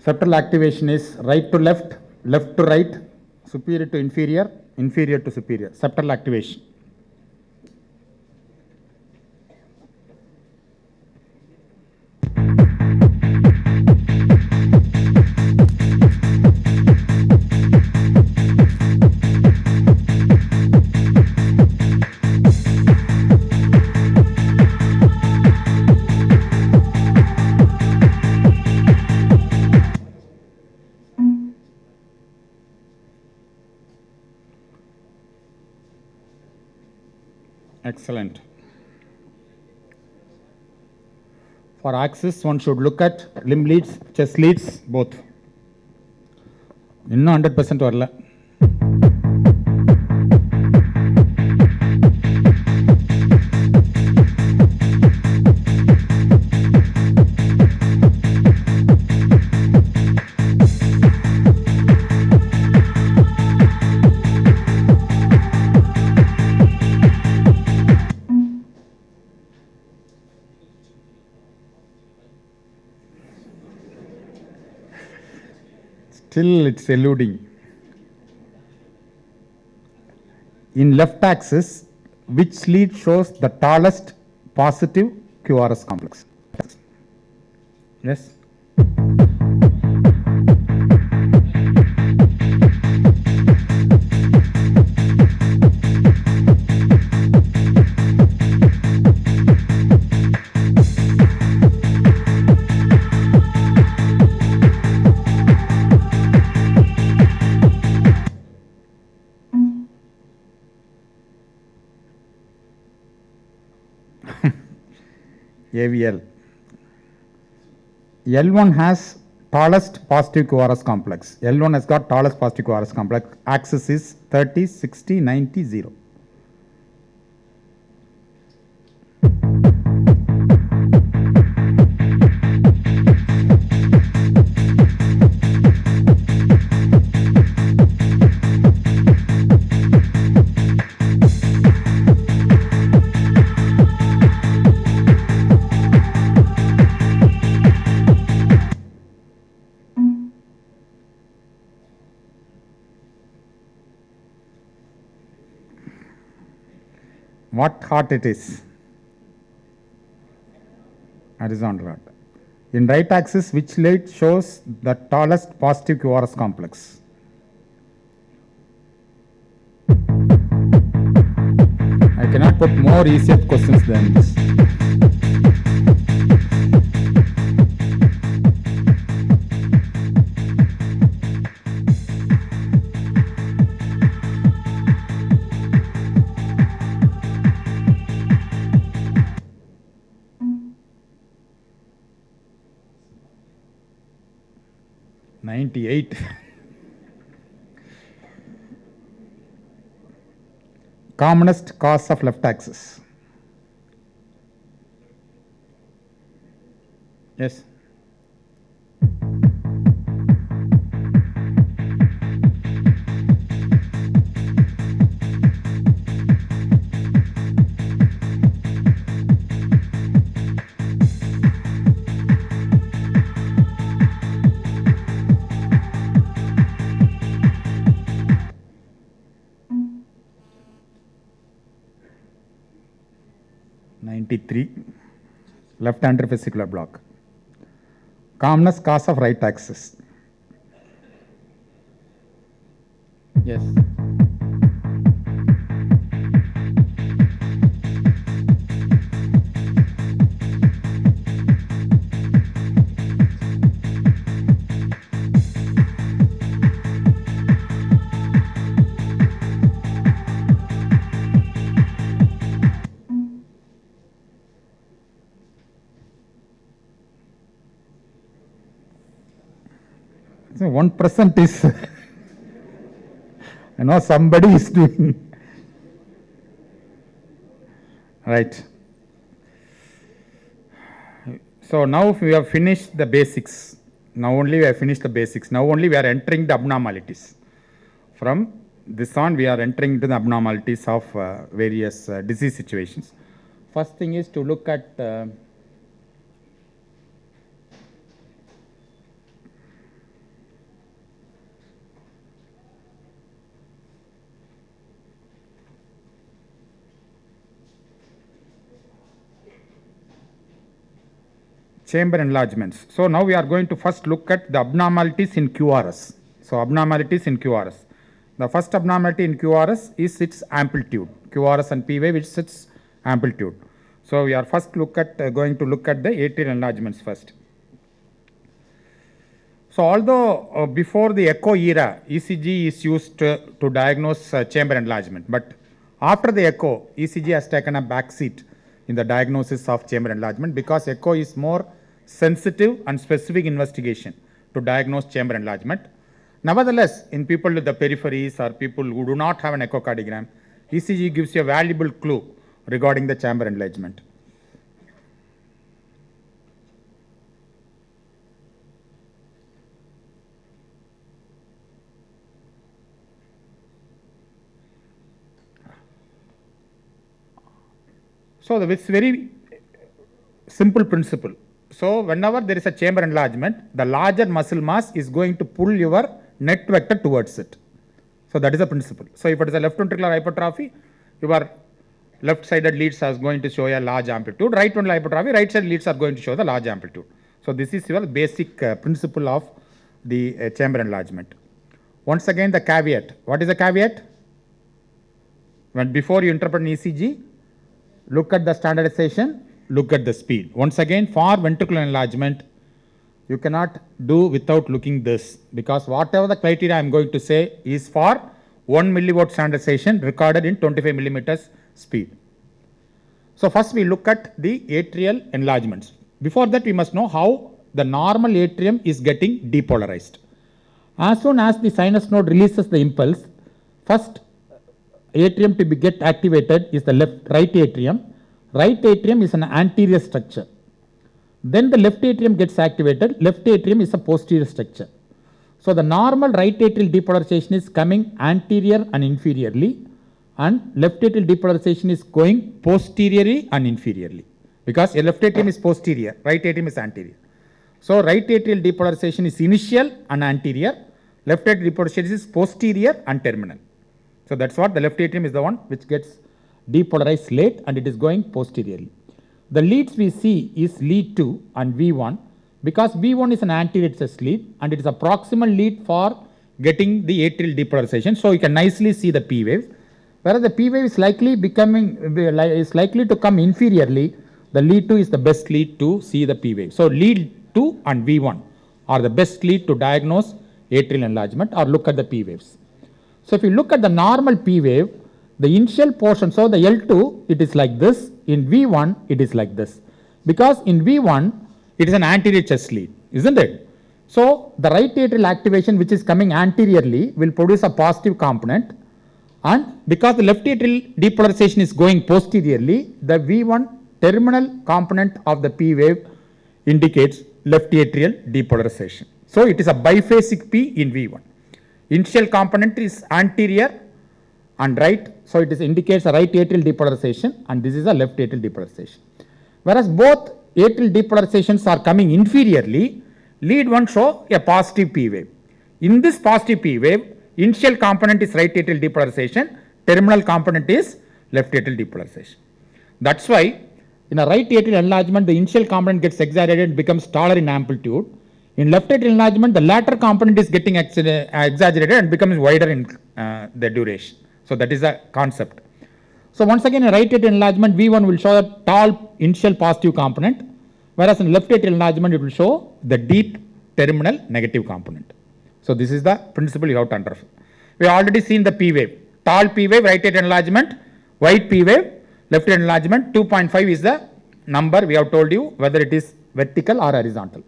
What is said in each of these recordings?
Septal activation is right to left, left to right, superior to inferior, inferior to superior. Septal activation. Excellent. For axis, one should look at limb leads, chest leads, both. இன்னும் 100% வரல. Still it's eluding. In left axis, which lead shows the tallest positive QRS complex? Yes? AVL. L1 has tallest positive QRS complex. L1 has got tallest positive QRS complex. Axis is 30, 60, 90, 0. What heart it is? Horizontal heart. In right axis, which lead shows the tallest positive QRS complex? I cannot put more easier questions than this. '98. Commonest cause of left axis. Yes. Left anterofascicular block. Commonest cause of right axis. Yes. So 1% is, I know somebody is doing. Right. So now we have finished the basics. Now only we have finished the basics. Now only we are entering the abnormalities. From this on, we are entering into the abnormalities of various disease situations. First thing is to look at chamber enlargements. So now we are going to first look at the abnormalities in QRS. So abnormalities in QRS. The first abnormality in QRS is its amplitude. QRS and P wave is its amplitude. So we are first going to look at the atrial enlargements first. So although before the echo era, ECG is used to diagnose chamber enlargement, but after the echo, ECG has taken a back seat in the diagnosis of chamber enlargement because echo is more sensitive and specific investigation to diagnose chamber enlargement. Nevertheless, in people with the peripheries or people who do not have an echocardiogram, ECG gives you a valuable clue regarding the chamber enlargement. So it's very simple principle. So whenever there is a chamber enlargement, the larger muscle mass is going to pull your net vector towards it. So that is the principle. So if it is a left ventricular hypertrophy, your left-sided leads are going to show a large amplitude. Right ventricular hypertrophy, right-sided leads are going to show the large amplitude. So this is your basic principle of the chamber enlargement. Once again, the caveat. What is the caveat? When before you interpret an ECG, look at the standardization, look at the speed. Once again, for ventricular enlargement, you cannot do without looking this, because whatever the criteria I am going to say is for 1 milliwatt standardization recorded in 25 millimeters speed. So first we look at the atrial enlargements. Before that, we must know how the normal atrium is getting depolarized. As soon as the sinus node releases the impulse, first atrium to get activated is the right atrium. Right atrium is an anterior structure. Then the left atrium gets activated. Left atrium is a posterior structure. So the normal right atrial depolarization is coming anterior and inferiorly, and left atrial depolarization is going posteriorly and inferiorly, because a left atrium is posterior, right atrium is anterior. So right atrial depolarization is initial and anterior. Left atrial depolarization is posterior and terminal. So that's what the left atrium is the one which gets depolarized late, and it is going posteriorly. The leads we see is lead 2 and V1, because V1 is an anterior chest lead and it is a proximal lead for getting the atrial depolarization. So you can nicely see the P wave. Whereas the P wave is likely to come inferiorly, the lead 2 is the best lead to see the P wave. So lead 2 and V1 are the best lead to diagnose atrial enlargement or look at the P waves. So if you look at the normal P wave, the initial portion, so the L2, it is like this. In V1, it is like this. Because in V1, it is an anterior chest lead, isn't it? So the right atrial activation, which is coming anteriorly, will produce a positive component. And because the left atrial depolarization is going posteriorly, the V1 terminal component of the P wave indicates left atrial depolarization. So it is a biphasic P in V1. Initial component is anterior and right, so it indicates a right atrial depolarization, and this is a left atrial depolarization. Whereas both atrial depolarizations are coming inferiorly, lead 1 show a positive P wave. In this positive P wave, initial component is right atrial depolarization, terminal component is left atrial depolarization. That's why in a right atrial enlargement, the initial component gets exaggerated and becomes taller in amplitude. In left atrial enlargement, the latter component is getting exaggerated and becomes wider in the duration. So that is the concept. So once again, in right atrial enlargement, V1 will show a tall initial positive component, whereas in left atrial enlargement, it will show the deep terminal negative component. So this is the principle you have to understand. We have already seen the P wave. Tall P wave, right atrial enlargement, wide P wave, left atrial enlargement, 2.5 is the number we have told you, whether it is vertical or horizontal.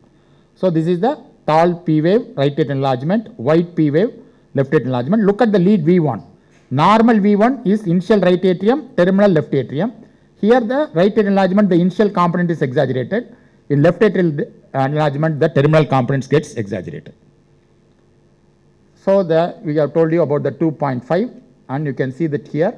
So this is the tall P wave, right atrial enlargement, wide P wave, left atrial enlargement. Look at the lead V1. Normal V1 is initial right atrium, terminal left atrium. Here the right atrial enlargement, the initial component is exaggerated. In left atrial enlargement, the terminal components gets exaggerated. So we have told you about the 2.5, and you can see that here,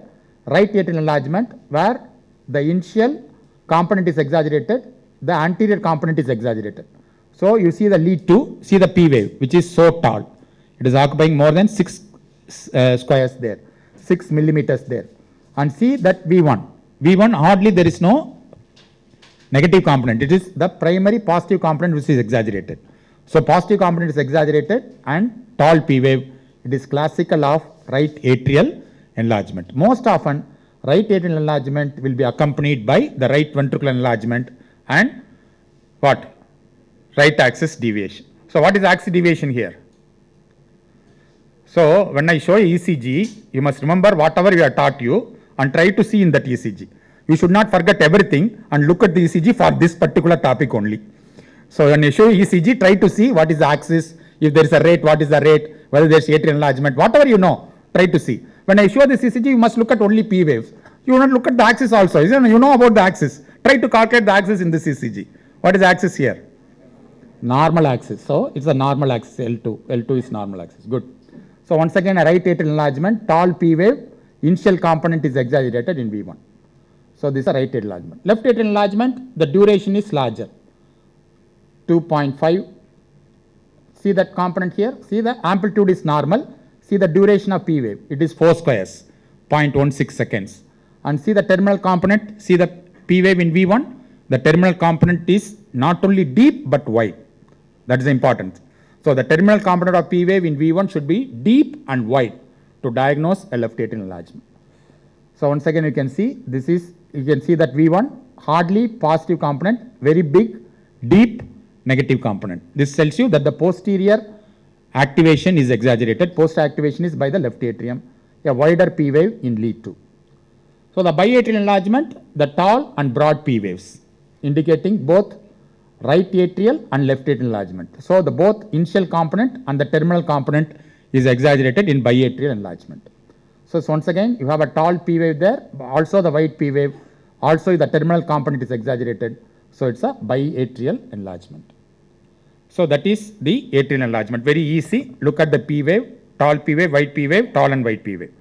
right atrial enlargement, where the initial component is exaggerated, the anterior component is exaggerated. So you see the lead 2, see the P wave, which is so tall. It is occupying more than 6 squares there, 6 millimeters there. And see that V1. V1 hardly there is no negative component. It is the primary positive component which is exaggerated. So positive component is exaggerated and tall P wave, it is classical of right atrial enlargement. Most often right atrial enlargement will be accompanied by the right ventricular enlargement and what? Right axis deviation. So what is axis deviation here? So when I show ECG, you must remember whatever we have taught you and try to see in that ECG. You should not forget everything and look at the ECG for this particular topic only. So when you show ECG, try to see what is the axis, if there is a rate, what is the rate, whether there is atrial enlargement, whatever you know, try to see. When I show this ECG, you must look at only P waves. You will not look at the axis also. You know about the axis. Try to calculate the axis in this ECG. What is the axis here? Normal axis. So it's a normal axis, L2. L2 is normal axis. Good. So once again, a right atrial enlargement, tall P wave, initial component is exaggerated in V1. So this is a right atrial enlargement. Left atrial enlargement, the duration is larger, 2.5. See that component here? See the amplitude is normal. See the duration of P wave. It is 4 squares, 0.16 seconds. And see the terminal component. See the P wave in V1. The terminal component is not only deep but wide. That is important. So the terminal component of P wave in V1 should be deep and wide to diagnose a left atrial enlargement. So once again you can see this is, you can see that V1 hardly positive component, very big, deep, negative component. This tells you that the posterior activation is exaggerated. Post activation is by the left atrium, a wider P wave in lead 2. So the biatrial enlargement, the tall and broad P waves, indicating both right atrial and left atrial enlargement. So the both initial component and the terminal component is exaggerated in biatrial enlargement. So once again you have a tall P wave there, also the wide P wave, also the terminal component is exaggerated. So it's a biatrial enlargement. So that is the atrial enlargement. Very easy. Look at the P wave, tall P wave, wide P wave, tall and wide P wave.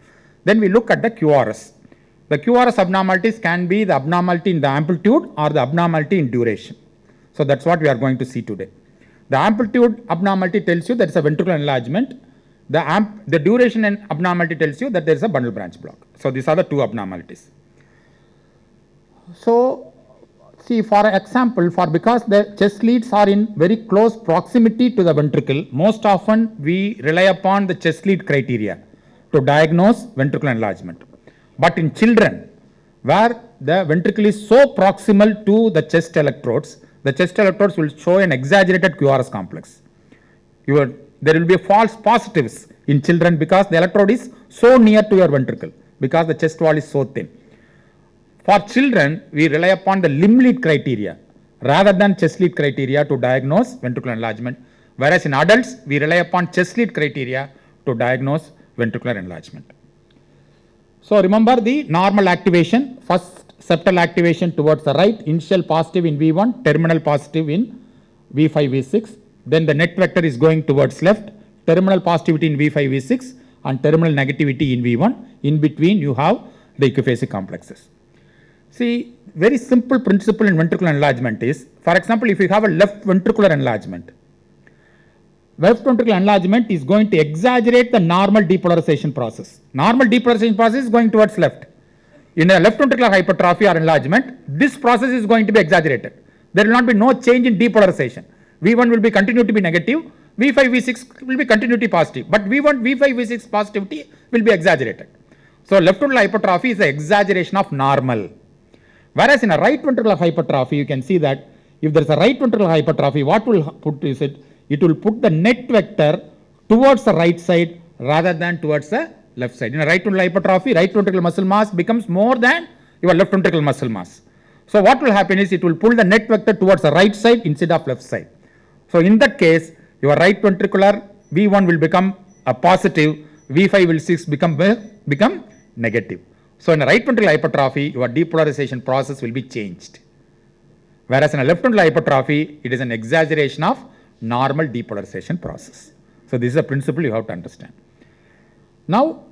Then we look at the QRS. The QRS abnormalities can be the abnormality in the amplitude or the abnormality in duration. So that's what we are going to see today. The amplitude abnormality tells you there is a ventricular enlargement. The duration and abnormality tells you that there is a bundle branch block. So these are the two abnormalities. So see, for example, because the chest leads are in very close proximity to the ventricle, most often we rely upon the chest lead criteria to diagnose ventricular enlargement. But in children, where the ventricle is so proximal to the chest electrodes will show an exaggerated QRS complex. There will be false positives in children because the electrode is so near to your ventricle, because the chest wall is so thin. For children, we rely upon the limb lead criteria rather than chest lead criteria to diagnose ventricular enlargement, whereas in adults, we rely upon chest lead criteria to diagnose ventricular enlargement. So remember the normal activation, first septal activation towards the right, initial positive in V1, terminal positive in V5, V6. Then the net vector is going towards left, terminal positivity in V5, V6 and terminal negativity in V1. In between you have the equiphasic complexes. See, very simple principle in ventricular enlargement is, for example, if you have a left ventricular enlargement is going to exaggerate the normal depolarization process. Normal depolarization process is going towards left. In a left ventricular hypertrophy or enlargement, this process is going to be exaggerated. There will not be no change in depolarization. V1 will be continued to be negative, V5, V6 will be continuity positive, but V1, V5, V6 positivity will be exaggerated. So left ventricular hypertrophy is the exaggeration of normal. Whereas in a right ventricular hypertrophy, you can see that if there is a right ventricular hypertrophy, what will put is it will put the net vector towards the right side rather than towards the left side. In a right ventricular hypertrophy, right ventricular muscle mass becomes more than your left ventricular muscle mass. So what will happen is it will pull the net vector towards the right side instead of left side. So in that case, your right ventricular V1 will become a positive, V5 will become negative. So in a right ventricular hypertrophy, your depolarization process will be changed. Whereas in a left ventricular hypertrophy, it is an exaggeration of normal depolarization process. So this is a principle you have to understand. Now,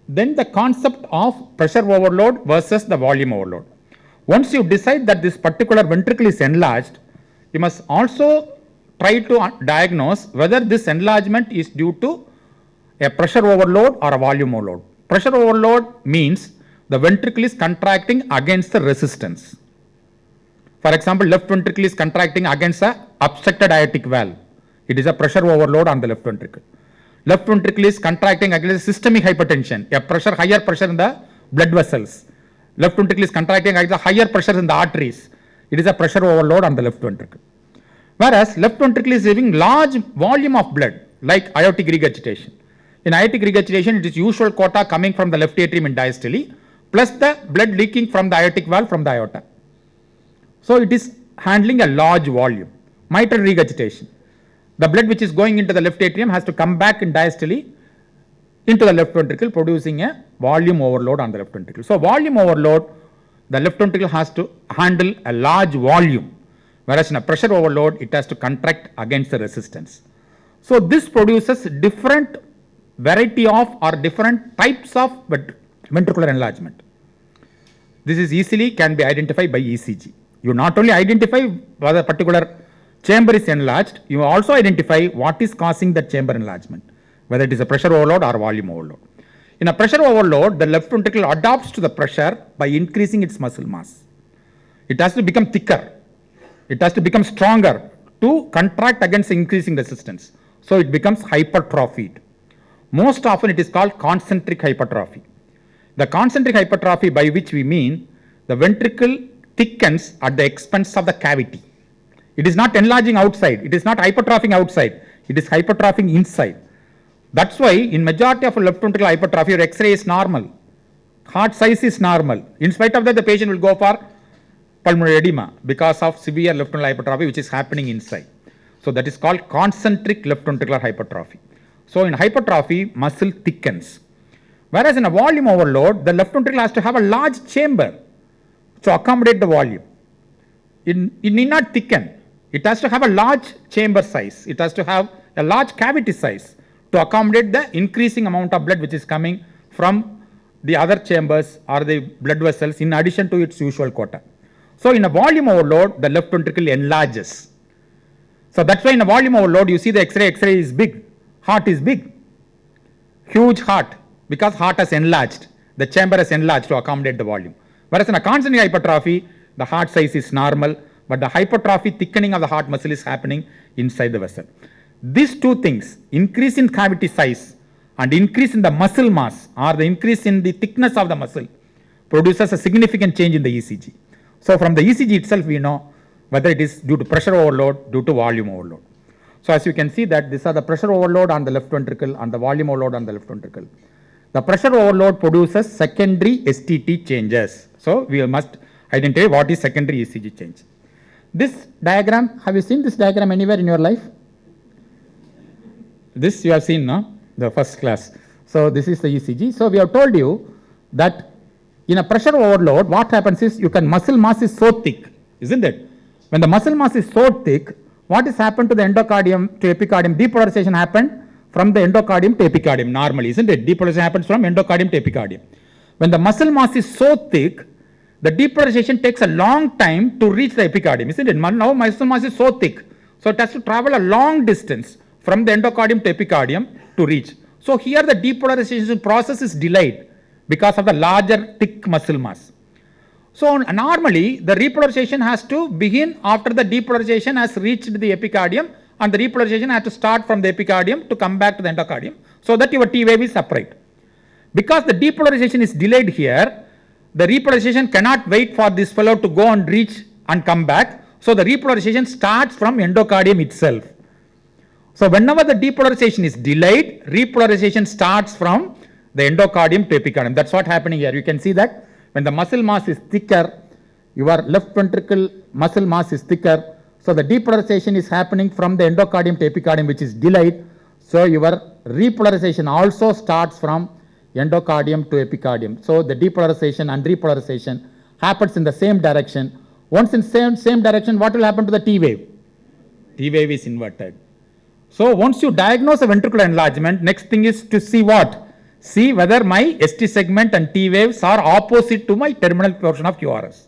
then the concept of pressure overload versus the volume overload. Once you decide that this particular ventricle is enlarged, you must also try to diagnose whether this enlargement is due to a pressure overload or a volume overload. Pressure overload means the ventricle is contracting against the resistance. For example, left ventricle is contracting against a obstructed aortic valve. It is a pressure overload on the left ventricle. Left ventricle is contracting against systemic hypertension, a higher pressure in the blood vessels. Left ventricle is contracting against the higher pressure in the arteries. It is a pressure overload on the left ventricle. Whereas left ventricle is having large volume of blood, like aortic regurgitation. In aortic regurgitation, it is usual quota coming from the left atrium in diastole, plus the blood leaking from the aortic valve from the aorta. So it is handling a large volume. Mitral regurgitation. The blood which is going into the left atrium has to come back in diastole into the left ventricle, producing a volume overload on the left ventricle. So volume overload, the left ventricle has to handle a large volume, whereas in a pressure overload, it has to contract against the resistance. So this produces different variety of or different types of ventricular enlargement. This is easily can be identified by ECG. You not only identify whether a particular chamber is enlarged, you also identify what is causing the chamber enlargement, whether it is a pressure overload or volume overload. In a pressure overload, the left ventricle adapts to the pressure by increasing its muscle mass. It has to become thicker. It has to become stronger to contract against increasing resistance. So it becomes hypertrophied. Most often it is called concentric hypertrophy. The concentric hypertrophy, by which we mean the ventricle thickens at the expense of the cavity. It is not enlarging outside. It is not hypertrophying outside. It is hypertrophying inside. That's why in majority of left ventricular hypertrophy, your X-ray is normal. Heart size is normal. In spite of that, the patient will go for pulmonary edema because of severe left ventricular hypertrophy which is happening inside. So that is called concentric left ventricular hypertrophy. So in hypertrophy, muscle thickens. Whereas in a volume overload, the left ventricle has to have a large chamber to accommodate the volume. It need not thicken. It has to have a large chamber size. It has to have a large cavity size to accommodate the increasing amount of blood which is coming from the other chambers or the blood vessels in addition to its usual quota. So in a volume overload, the left ventricle enlarges. So that's why in a volume overload, you see the X-ray is big, heart is big, huge heart, because heart has enlarged, the chamber has enlarged to accommodate the volume. Whereas in a concentric hypertrophy, the heart size is normal, but the hypertrophy thickening of the heart muscle is happening inside the vessel. These two things, increase in cavity size and increase in the muscle mass or the increase in the thickness of the muscle, produces a significant change in the ECG. So from the ECG itself, we know whether it is due to pressure overload, due to volume overload. So as you can see that these are the pressure overload on the left ventricle and the volume overload on the left ventricle. The pressure overload produces secondary STT changes. So we must identify what is secondary ECG change. This diagram, have you seen this diagram anywhere in your life? This you have seen, no? The first class. So this is the ECG. So we have told you that in a pressure overload, what happens is muscle mass is so thick, isn't it? When the muscle mass is so thick, what has happened to the endocardium to epicardium? Depolarization happened from the endocardium to epicardium normally, isn't it? Depolarization happens from endocardium to epicardium. When the muscle mass is so thick, the depolarization takes a long time to reach the epicardium, isn't it? Now muscle mass is so thick, so it has to travel a long distance from the endocardium to epicardium to reach. So here the depolarization process is delayed because of the larger thick muscle mass. So normally the repolarization has to begin after the depolarization has reached the epicardium, and the repolarization has to start from the epicardium to come back to the endocardium so that your T wave is upright. Because the depolarization is delayed here, the repolarization cannot wait for this fellow to go and reach and come back. So the repolarization starts from endocardium itself. So whenever the depolarization is delayed, repolarization starts from the endocardium to epicardium. That's what's happening here. You can see that when the muscle mass is thicker, your left ventricle muscle mass is thicker. So the depolarization is happening from the endocardium to epicardium, which is delayed. So your repolarization also starts from endocardium to epicardium. So the depolarization and repolarization happens in the same direction. Once in same direction, what will happen to the T wave? T wave is inverted. So once you diagnose a ventricular enlargement, next thing is to see what? See whether my ST segment and T waves are opposite to my terminal portion of QRS.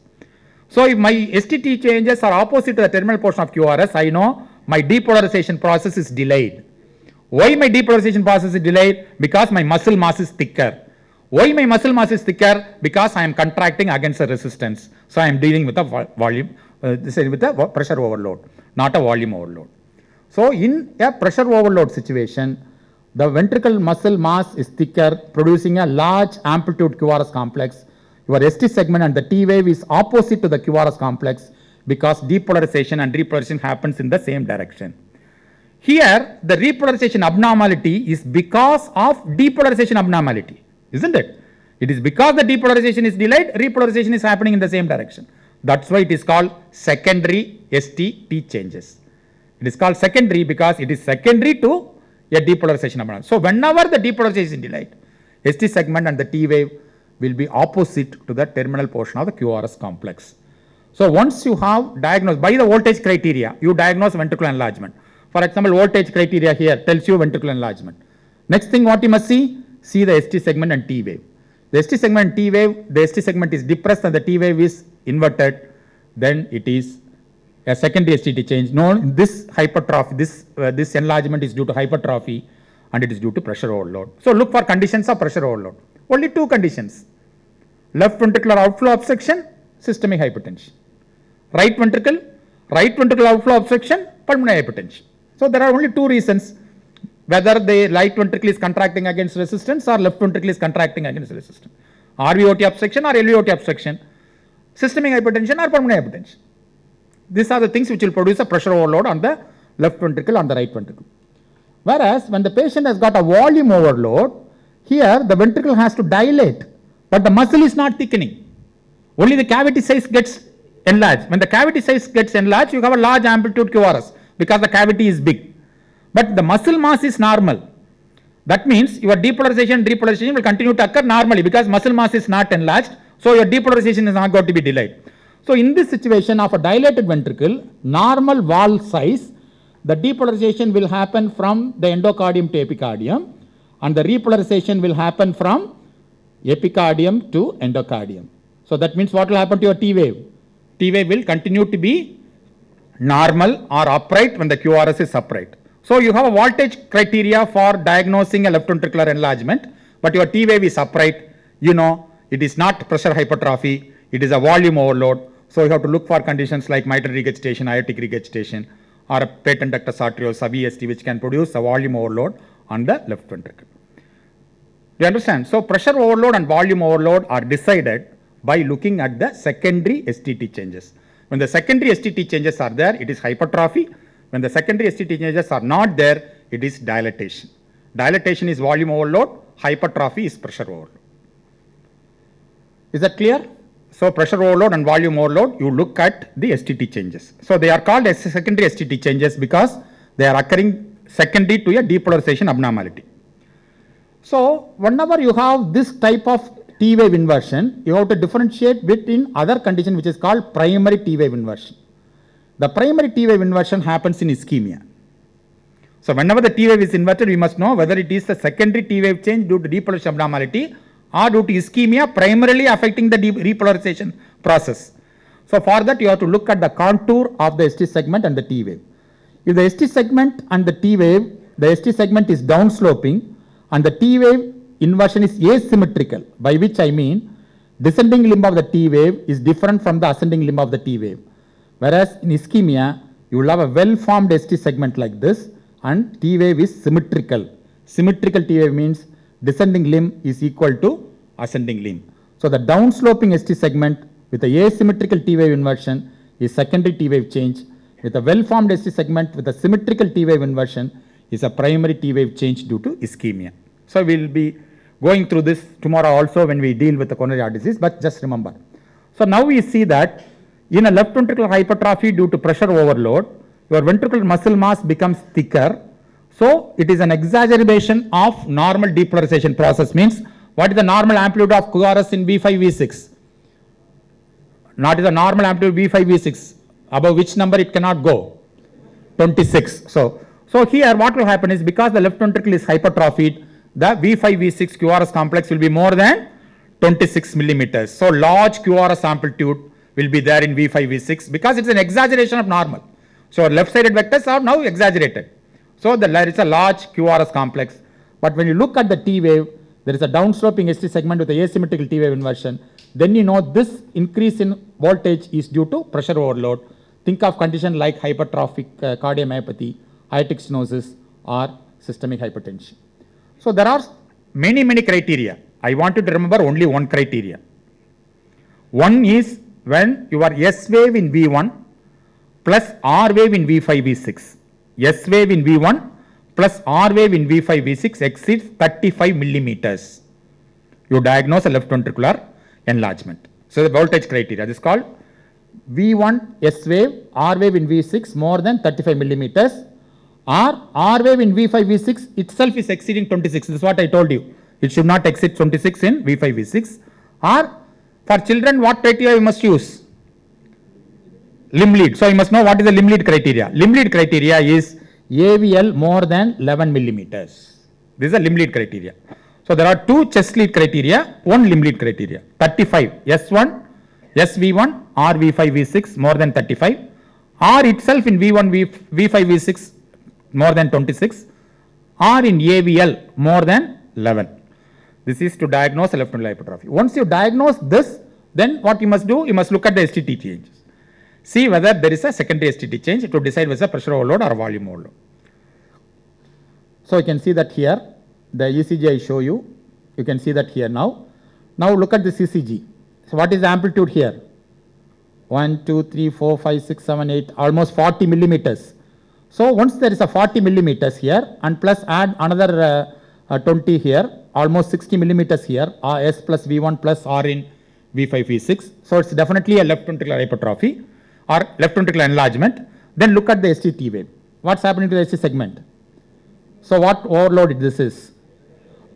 So if my STT changes are opposite to the terminal portion of QRS, I know my depolarization process is delayed. Why my depolarization process is delayed? Because my muscle mass is thicker. Why my muscle mass is thicker? Because I am contracting against the resistance. So I am dealing with a volume. this is with a pressure overload, not a volume overload. So in a pressure overload situation, the ventricle muscle mass is thicker, producing a large amplitude QRS complex. Your ST segment and the T wave is opposite to the QRS complex because depolarization and repolarization happens in the same direction. Here, the repolarization abnormality is because of depolarization abnormality, isn't it? It is because the depolarization is delayed, repolarization is happening in the same direction. That's why it is called secondary ST-T changes. It is called secondary because it is secondary to a depolarization abnormality. So whenever the depolarization is delayed, ST segment and the T wave will be opposite to the terminal portion of the QRS complex. So once you have diagnosed by the voltage criteria, you diagnose ventricular enlargement. For example, voltage criteria here tells you ventricular enlargement. Next thing what you must see the ST segment and T wave. The ST segment and T wave, the ST segment is depressed and the T wave is inverted, then it is a secondary ST-T change. No, this hypertrophy, this enlargement is due to hypertrophy and it is due to pressure overload. So look for conditions of pressure overload. Only two conditions: left ventricular outflow obstruction, systemic hypertension. Right ventricular outflow obstruction, pulmonary hypertension. So there are only two reasons, whether the right ventricle is contracting against resistance or left ventricle is contracting against resistance. RVOT obstruction or LVOT obstruction, systemic hypertension or pulmonary hypertension. These are the things which will produce a pressure overload on the left ventricle and the right ventricle. Whereas when the patient has got a volume overload, here the ventricle has to dilate, but the muscle is not thickening. Only the cavity size gets enlarged. When the cavity size gets enlarged, you have a large amplitude QRS because the cavity is big. But the muscle mass is normal. That means your depolarization and repolarization will continue to occur normally because muscle mass is not enlarged. So your depolarization is not going to be delayed. So in this situation of a dilated ventricle, normal wall size, the depolarization will happen from the endocardium to epicardium and the repolarization will happen from epicardium to endocardium. So that means what will happen to your T wave? T wave will continue to be normal or upright when the QRS is upright. So you have a voltage criteria for diagnosing a left ventricular enlargement, but your T wave is upright. You know, it is not pressure hypertrophy, it is a volume overload. So you have to look for conditions like mitral regurgitation, aortic regurgitation, or a patent ductus arteriosus sub-EST, which can produce a volume overload on the left ventricle. Do you understand? So pressure overload and volume overload are decided by looking at the secondary ST-T changes. When the secondary ST-T changes are there, it is hypertrophy. When the secondary ST-T changes are not there, it is dilatation. Dilatation is volume overload, hypertrophy is pressure overload. Is that clear? So pressure overload and volume overload, you look at the ST-T changes. So they are called as secondary ST-T changes because they are occurring secondary to a depolarization abnormality. So whenever you have this type of T wave inversion, you have to differentiate between other condition which is called primary T wave inversion. The primary T wave inversion happens in ischemia. So whenever the T wave is inverted, we must know whether it is the secondary T wave change due to depolarization abnormality or due to ischemia primarily affecting the repolarization process. So for that you have to look at the contour of the ST segment and the T wave. If the ST segment and the T wave, the ST segment is downsloping and the T wave inversion is asymmetrical, by which I mean descending limb of the T wave is different from the ascending limb of the T wave. Whereas in ischemia, you will have a well-formed ST segment like this and T wave is symmetrical. Symmetrical T wave means descending limb is equal to ascending limb. So the downsloping ST segment with the asymmetrical T wave inversion is secondary T wave change. With a well-formed ST segment with a symmetrical T wave inversion is a primary T wave change due to ischemia. So we will be going through this tomorrow also when we deal with the coronary heart disease, but just remember. So now we see that in a left ventricular hypertrophy due to pressure overload, your ventricular muscle mass becomes thicker. So it is an exacerbation of normal depolarization process. Means what is the normal amplitude of QRS in V5, V6? Not is the normal amplitude V5, V6. Above which number it cannot go? 26. So here what will happen is because the left ventricle is hypertrophied, the V5, V6 QRS complex will be more than 26 millimeters. So large QRS amplitude will be there in V5, V6 because it's an exaggeration of normal. So left-sided vectors are now exaggerated. So there is a large QRS complex. But when you look at the T wave, there is a downsloping ST segment with the asymmetrical T wave inversion. then you know this increase in voltage is due to pressure overload. Think of condition like hypertrophic cardiomyopathy, aortic stenosis, or systemic hypertension. So there are many criteria. I want you to remember only one criteria. One is when your S wave in V1 plus R wave in V5, V6. S wave in V1 plus R wave in V5, V6 exceeds 35 millimeters. You diagnose a left ventricular enlargement. So the voltage criteria, this is called V1 S wave, R wave in V6 more than 35 millimeters, or R wave in V5, V6 itself is exceeding 26. This is what I told you. It should not exceed 26 in V5, V6. Or for children, what criteria you must use? Limb lead. So you must know what is the limb lead criteria. Limb lead criteria is AVL more than 11 millimeters. This is a limb lead criteria. So there are two chest lead criteria, one limb lead criteria. 35 S1, SV1, or V5, V6 more than 35, or itself in V1, V5, V6 more than 26, or in AVL more than 11. This is to diagnose left ventricular hypertrophy. Once you diagnose this, then what you must do? You must look at the STT changes. See whether there is a secondary STT change to decide whether pressure overload or volume overload. So you can see that here, the ECG I show you, you can see that here now. Now look at the ECG. So what is the amplitude here? 1, 2, 3, 4, 5, 6, 7, 8, almost 40 millimeters. So once there is a 40 millimeters here and plus add another 20 here, almost 60 millimeters here, S plus V1 plus R in V5, V6. So it's definitely a left ventricular hypertrophy or left ventricular enlargement. Then look at the ST wave. What's happening to the ST segment? So what overload this is?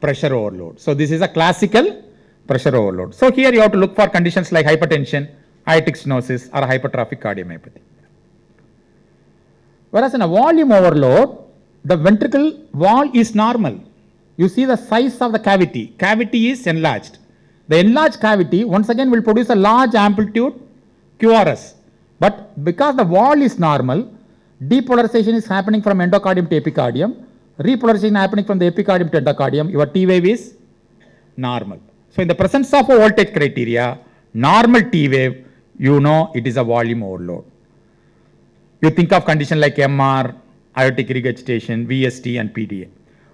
Pressure overload. So this is a classical pressure overload. So here you have to look for conditions like hypertension, aortic stenosis, or hypertrophic cardiomyopathy. Whereas in a volume overload, the ventricle wall is normal. You see the size of the cavity. Cavity is enlarged. The enlarged cavity once again will produce a large amplitude QRS. But because the wall is normal, depolarization is happening from endocardium to epicardium. Repolarization happening from the epicardium to endocardium. Your T wave is normal. So in the presence of a voltage criteria, normal T wave, you know it is a volume overload. You think of condition like MR, aortic regurgitation, VST and PDA.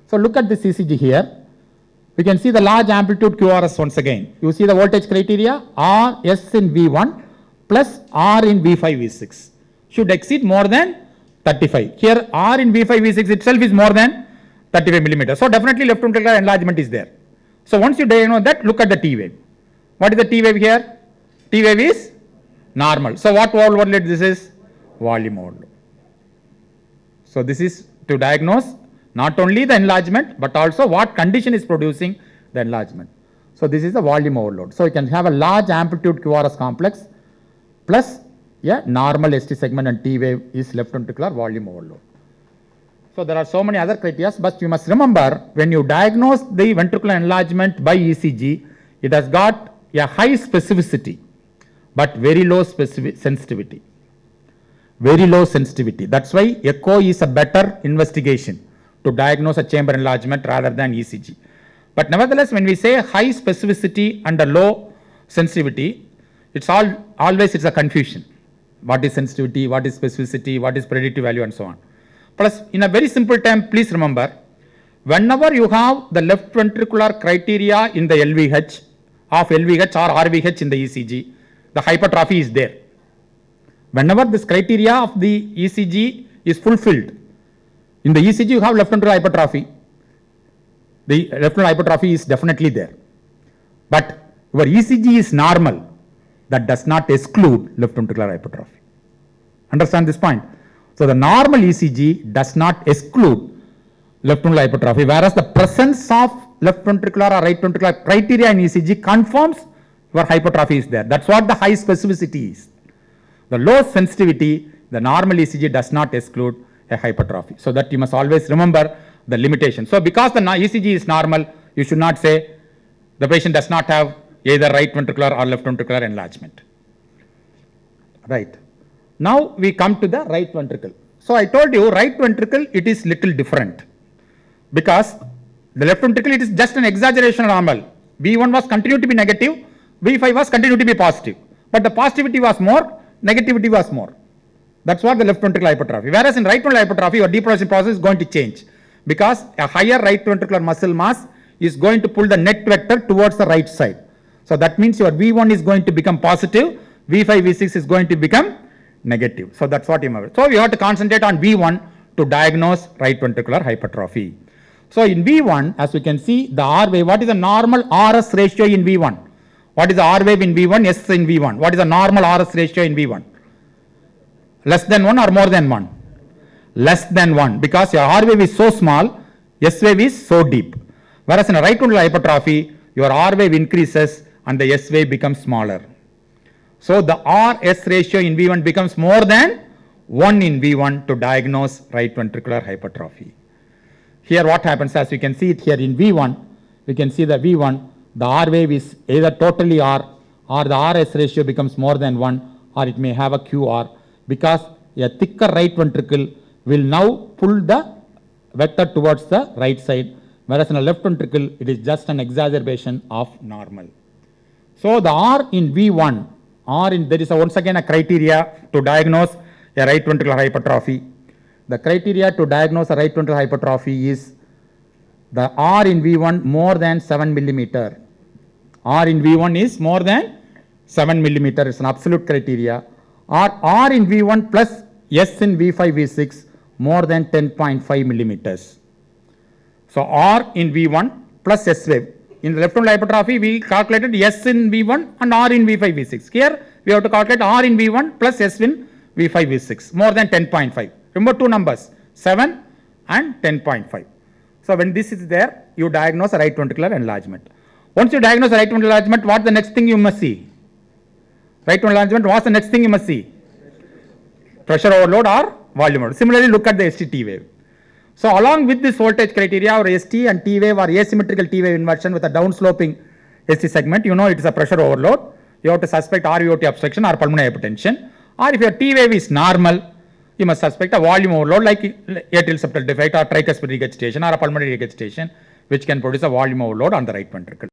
So look at this ECG here. We can see the large amplitude QRS once again. You see the voltage criteria RS in V1 plus R in V5, V6 should exceed more than 35. Here R in V5, V6 itself is more than 35 millimeters. So definitely left ventricular enlargement is there. So once you diagnose that, look at the T wave. What is the T wave here? T wave is normal. So what overload this is? Volume overload. So this is to diagnose not only the enlargement but also what condition is producing the enlargement. So this is the volume overload. So you can have a large amplitude QRS complex plus normal ST segment and T wave is left ventricular volume overload. So there are so many other criteria, but you must remember when you diagnose the ventricular enlargement by ECG, it has got a high specificity but very low sensitivity. Very low sensitivity. That's why echo is a better investigation to diagnose a chamber enlargement rather than ECG. But nevertheless, when we say high specificity and a low sensitivity, it's always a confusion. What is sensitivity, what is specificity, what is predictive value and so on. Plus, in a very simple term, please remember, whenever you have the left ventricular criteria in the LVH, of LVH or RVH in the ECG, the hypertrophy is there. Whenever this criteria of the ECG is fulfilled, in the ECG you have left ventricular hypertrophy. The left ventricular hypertrophy is definitely there. But your ECG is normal, that does not exclude left ventricular hypertrophy. Understand this point? So the normal ECG does not exclude left ventricular hypertrophy, whereas the presence of left ventricular or right ventricular criteria in ECG confirms your hypertrophy is there. That's what the high specificity is. The low sensitivity, the normal ECG does not exclude a hypertrophy. So that you must always remember the limitation. So because the ECG is normal, you should not say the patient does not have either right ventricular or left ventricular enlargement. Right. Now we come to the right ventricle. So I told you right ventricle, it is little different because the left ventricle, it is just an exaggeration normal. V1 was continued to be negative, V5 was continued to be positive, but the positivity was more, negativity was more. That's what the left ventricular hypertrophy. Whereas in right ventricular hypertrophy, your depolarization process is going to change because a higher right ventricular muscle mass is going to pull the net vector towards the right side. So that means your V1 is going to become positive, V5, V6 is going to become negative. So that's what you remember. So we have to concentrate on V1 to diagnose right ventricular hypertrophy. So in V1, as we can see, the R wave, what is the normal RS ratio in V1? What is the R wave in V1? S in V1. What is the normal RS ratio in V1? Less than 1 or more than 1? Less than 1, because your R wave is so small, S wave is so deep. Whereas in a right ventricular hypertrophy, your R wave increases and the S wave becomes smaller. So the RS ratio in V1 becomes more than 1 in V1 to diagnose right ventricular hypertrophy. Here what happens, as we can see it here in V1, we can see the V1, the R wave is either totally R or the RS ratio becomes more than 1 or it may have a QR, because a thicker right ventricle will now pull the vector towards the right side, whereas in a left ventricle it is just an exacerbation of normal. So the R in V1, there is once again a criteria to diagnose a right ventricular hypertrophy. The criteria to diagnose a right ventricular hypertrophy is the R in V1 more than 7 millimeter. R in V1 is more than 7 millimeter. It's an absolute criteria. Or R in V1 plus S in V5, V6 more than 10.5 millimeters. So R in V1 plus S wave. In the left ventricular hypertrophy, we calculated S in V1 and R in V5, V6. Here we have to calculate R in V1 plus S in V5, V6 more than 10.5. Remember two numbers, 7 and 10.5. So when this is there, you diagnose a right ventricular enlargement. Once you diagnose a right ventricular enlargement, what's the next thing you must see? Right ventricular enlargement, what's the next thing you must see? Pressure overload or volume overload. Similarly, look at the ST-T wave. So along with this voltage criteria, or ST and T wave or asymmetrical T wave inversion with a downsloping ST segment, you know it is a pressure overload. You have to suspect RVOT obstruction or pulmonary hypertension. Or if your T wave is normal, you must suspect a volume overload like atrial septal defect or tricuspid regurgitation or a pulmonary regurgitation, which can produce a volume overload on the right ventricle.